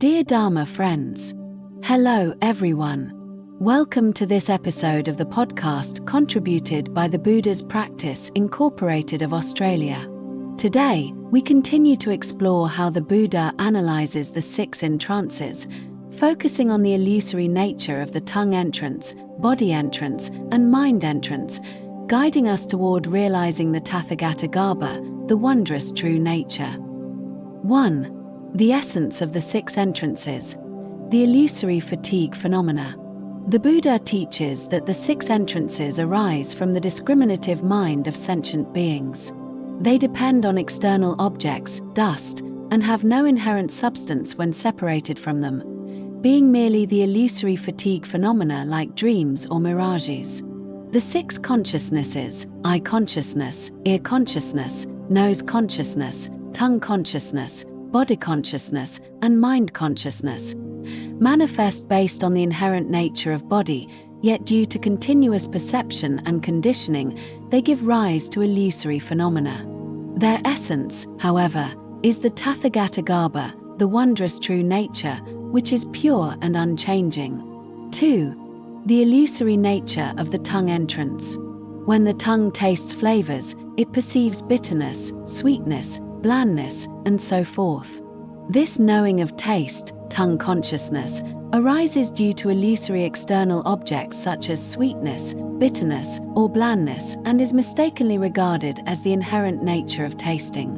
Dear Dharma friends, hello everyone. Welcome to this episode of the podcast contributed by the Buddha's Practice Incorporated of Australia. Today, we continue to explore how the Buddha analyzes the 6 entrances, focusing on the illusory nature of the tongue entrance, body entrance, and mind entrance, guiding us toward realizing the Tathagatagarbha, the wondrous true nature. 1. The essence of the 6 entrances, the illusory fatigue phenomena. The Buddha teaches that the 6 entrances arise from the discriminative mind of sentient beings. They depend on external objects, dust, and have no inherent substance when separated from them, being merely the illusory fatigue phenomena like dreams or mirages. The 6 consciousnesses, eye consciousness, ear consciousness, nose consciousness, tongue consciousness, body consciousness, and mind consciousness, manifest based on the inherent nature of body, yet due to continuous perception and conditioning, they give rise to illusory phenomena. Their essence, however, is the Tathagatagarbha, the wondrous true nature, which is pure and unchanging. 2. The illusory nature of the tongue entrance. When the tongue tastes flavors, it perceives bitterness, sweetness, blandness, and so forth. This knowing of taste, tongue consciousness, arises due to illusory external objects such as sweetness, bitterness, or blandness, and is mistakenly regarded as the inherent nature of tasting.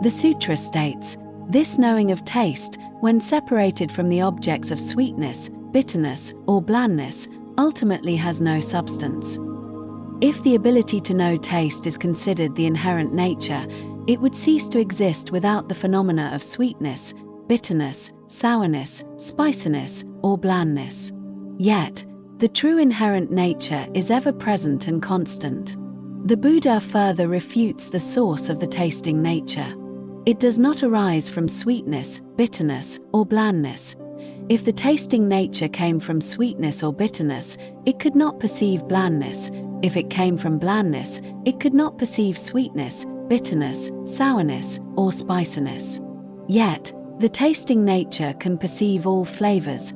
The Sutra states, this knowing of taste, when separated from the objects of sweetness, bitterness, or blandness, ultimately has no substance. If the ability to know taste is considered the inherent nature, it would cease to exist without the phenomena of sweetness, bitterness, sourness, spiciness, or blandness. Yet, the true inherent nature is ever present and constant. The Buddha further refutes the source of the tasting nature. It does not arise from sweetness, bitterness, or blandness. If the tasting nature came from sweetness or bitterness, it could not perceive blandness. If it came from blandness, it could not perceive sweetness, bitterness, sourness, or spiciness. Yet, the tasting nature can perceive all flavors,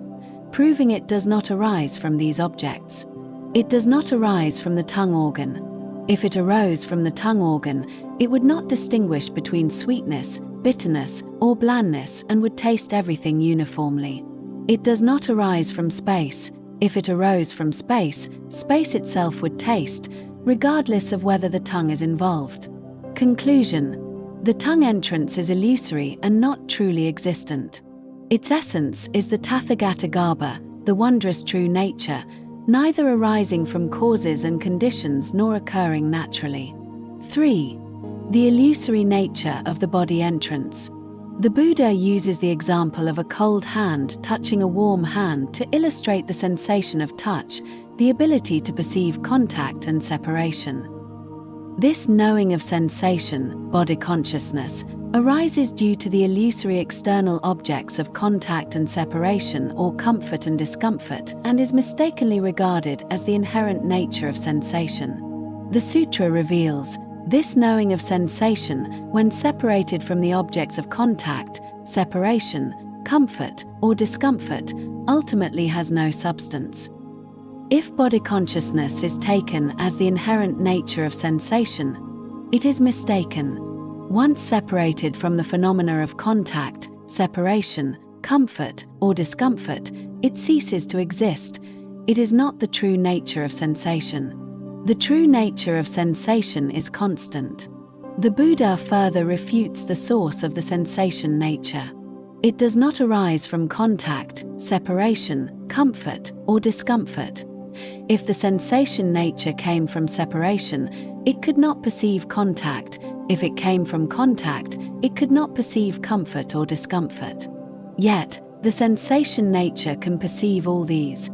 proving it does not arise from these objects. It does not arise from the tongue organ. If it arose from the tongue organ, it would not distinguish between sweetness, bitterness, or blandness and would taste everything uniformly. It does not arise from space. If it arose from space, space itself would taste, regardless of whether the tongue is involved. Conclusion: the tongue entrance is illusory and not truly existent. Its essence is the Tathagatagarbha, the wondrous true nature, neither arising from causes and conditions nor occurring naturally. 3. The illusory nature of the body entrance. The Buddha uses the example of a cold hand touching a warm hand to illustrate the sensation of touch, the ability to perceive contact and separation. This knowing of sensation, body consciousness, arises due to the illusory external objects of contact and separation or comfort and discomfort, and is mistakenly regarded as the inherent nature of sensation. The Sutra reveals, this knowing of sensation, when separated from the objects of contact, separation, comfort, or discomfort, ultimately has no substance. If body consciousness is taken as the inherent nature of sensation, it is mistaken. Once separated from the phenomena of contact, separation, comfort, or discomfort, it ceases to exist. It is not the true nature of sensation. The true nature of sensation is constant. The Buddha further refutes the source of the sensation nature. It does not arise from contact, separation, comfort, or discomfort. If the sensation nature came from separation, it could not perceive contact. If it came from contact, it could not perceive comfort or discomfort. Yet, the sensation nature can perceive all these,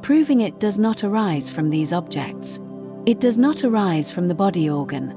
proving it does not arise from these objects. It does not arise from the body organ.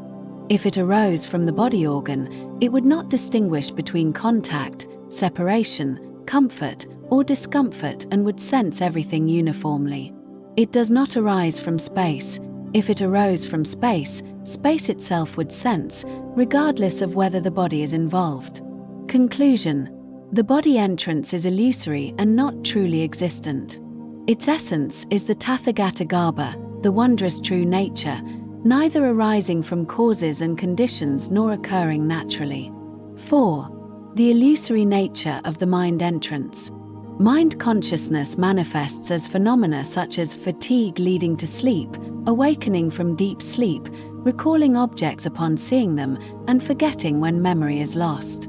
If it arose from the body organ, it would not distinguish between contact, separation, comfort, or discomfort and would sense everything uniformly. It does not arise from space. If it arose from space, space itself would sense, regardless of whether the body is involved. Conclusion: The body entrance is illusory and not truly existent. Its essence is the Tathagata Garbha, the wondrous true nature, neither arising from causes and conditions nor occurring naturally. 4. The illusory nature of the mind entrance. Mind consciousness manifests as phenomena such as fatigue leading to sleep, awakening from deep sleep, recalling objects upon seeing them, and forgetting when memory is lost.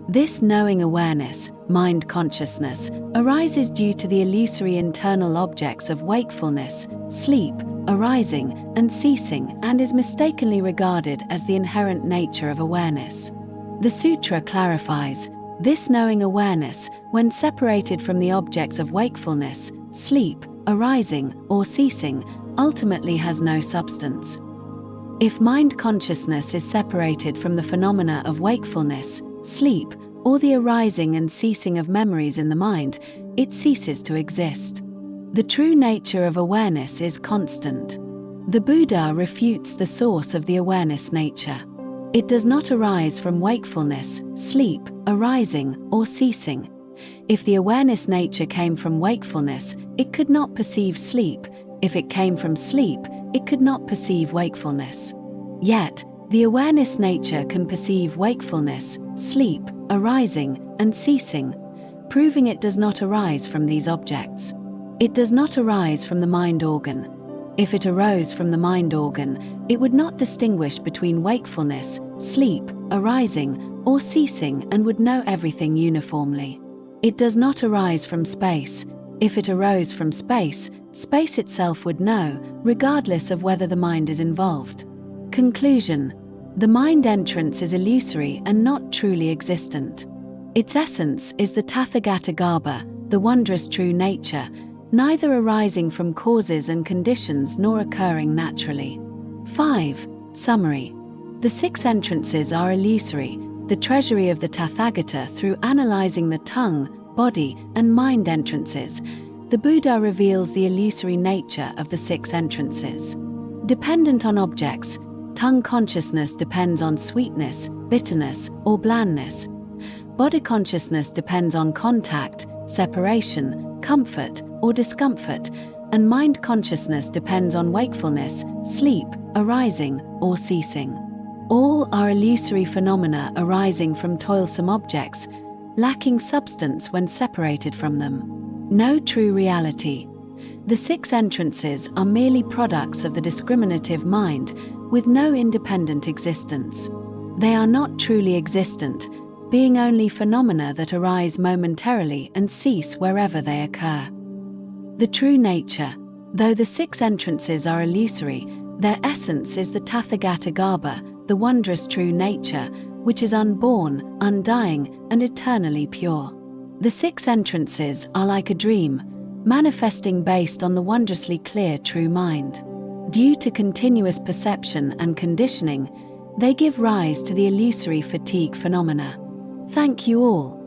This knowing awareness, mind consciousness, arises due to the illusory internal objects of wakefulness, sleep, arising, and ceasing, and is mistakenly regarded as the inherent nature of awareness. The Sutra clarifies, this knowing awareness, when separated from the objects of wakefulness, sleep, arising, or ceasing, ultimately has no substance. If mind consciousness is separated from the phenomena of wakefulness, sleep, or the arising and ceasing of memories in the mind, it ceases to exist. The true nature of awareness is constant. The Buddha refutes the source of the awareness nature. It does not arise from wakefulness, sleep, arising, or ceasing. If the awareness nature came from wakefulness, it could not perceive sleep. If it came from sleep, it could not perceive wakefulness. Yet, the awareness nature can perceive wakefulness, sleep, arising, and ceasing, proving it does not arise from these objects. It does not arise from the mind organ. If it arose from the mind organ, it would not distinguish between wakefulness, sleep, arising, or ceasing, and would know everything uniformly. It does not arise from space. If it arose from space, space itself would know, regardless of whether the mind is involved. Conclusion: the mind entrance is illusory and not truly existent. Its essence is the Tathagata Garbha, the wondrous true nature, neither arising from causes and conditions nor occurring naturally. 5. Summary. The 6 entrances are illusory, the treasury of the Tathagata. Through analyzing the tongue, body, and mind entrances, the Buddha reveals the illusory nature of the 6 entrances. Dependent on objects, tongue consciousness depends on sweetness, bitterness, or blandness. Body consciousness depends on contact, separation, comfort, or discomfort, and mind consciousness depends on wakefulness, sleep, arising, or ceasing. All are illusory phenomena arising from toilsome objects, lacking substance when separated from them. No true reality. The 6 entrances are merely products of the discriminative mind, with no independent existence. They are not truly existent, being only phenomena that arise momentarily and cease wherever they occur. The true nature. Though the 6 entrances are illusory, their essence is the Tathagata Garbha, the wondrous true nature, which is unborn, undying, and eternally pure. The 6 entrances are like a dream, manifesting based on the wondrously clear true mind. Due to continuous perception and conditioning, they give rise to the illusory fatigue phenomena. Thank you all.